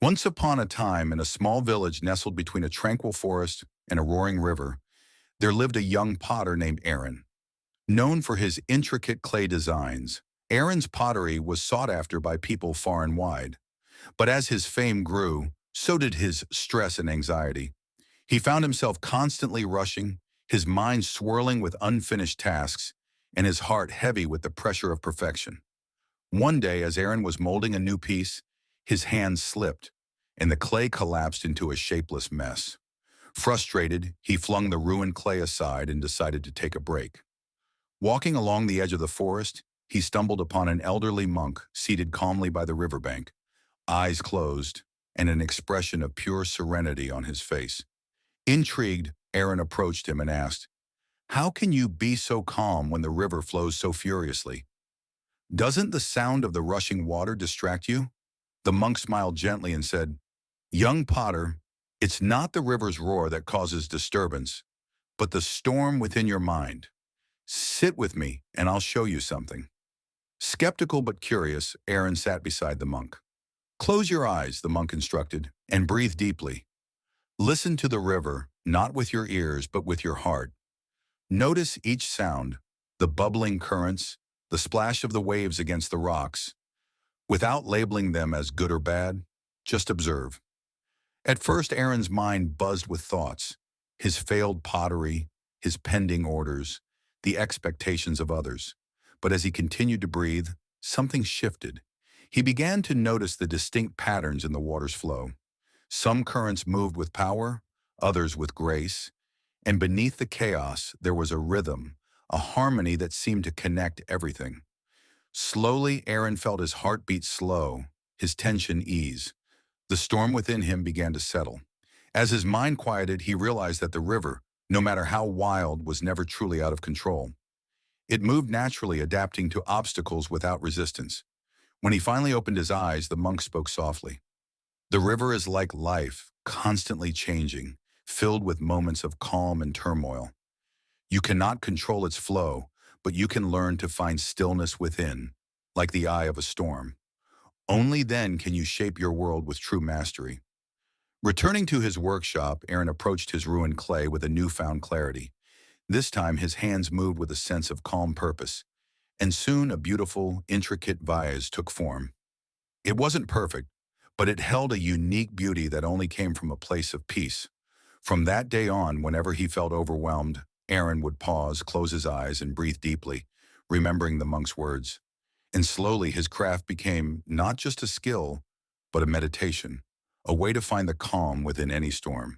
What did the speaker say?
Once upon a time, in a small village nestled between a tranquil forest and a roaring river, there lived a young potter named Aaron. Known for his intricate clay designs, Aaron's pottery was sought after by people far and wide. But as his fame grew, so did his stress and anxiety. He found himself constantly rushing, his mind swirling with unfinished tasks, and his heart heavy with the pressure of perfection. One day, as Aaron was molding a new piece, his hand slipped, and the clay collapsed into a shapeless mess. Frustrated, he flung the ruined clay aside and decided to take a break. Walking along the edge of the forest, he stumbled upon an elderly monk seated calmly by the riverbank, eyes closed, and an expression of pure serenity on his face. Intrigued, Aaron approached him and asked, "How can you be so calm when the river flows so furiously? Doesn't the sound of the rushing water distract you?" The monk smiled gently and said, "Young potter, it's not the river's roar that causes disturbance, but the storm within your mind. Sit with me and I'll show you something." Skeptical but curious, Aaron sat beside the monk. "Close your eyes," the monk instructed, "and breathe deeply. Listen to the river, not with your ears, but with your heart. Notice each sound, the bubbling currents, the splash of the waves against the rocks. Without labeling them as good or bad, just observe." At first, Aaron's mind buzzed with thoughts: his failed pottery, his pending orders, the expectations of others. But as he continued to breathe, something shifted. He began to notice the distinct patterns in the water's flow. Some currents moved with power, others with grace, and beneath the chaos there was a rhythm, a harmony that seemed to connect everything. Slowly, Aaron felt his heartbeat slow, his tension ease. The storm within him began to settle. As his mind quieted, he realized that the river, no matter how wild, was never truly out of control. It moved naturally, adapting to obstacles without resistance. When he finally opened his eyes, the monk spoke softly. "The river is like life, constantly changing, filled with moments of calm and turmoil. You cannot control its flow, but you can learn to find stillness within, like the eye of a storm. Only then can you shape your world with true mastery." Returning to his workshop, Aaron approached his ruined clay with a newfound clarity. This time, his hands moved with a sense of calm purpose, and soon a beautiful, intricate vase took form. It wasn't perfect, but it held a unique beauty that only came from a place of peace. From that day on, whenever he felt overwhelmed, Aaron would pause, close his eyes, and breathe deeply, remembering the monk's words. And slowly his craft became not just a skill, but a meditation, a way to find the calm within any storm.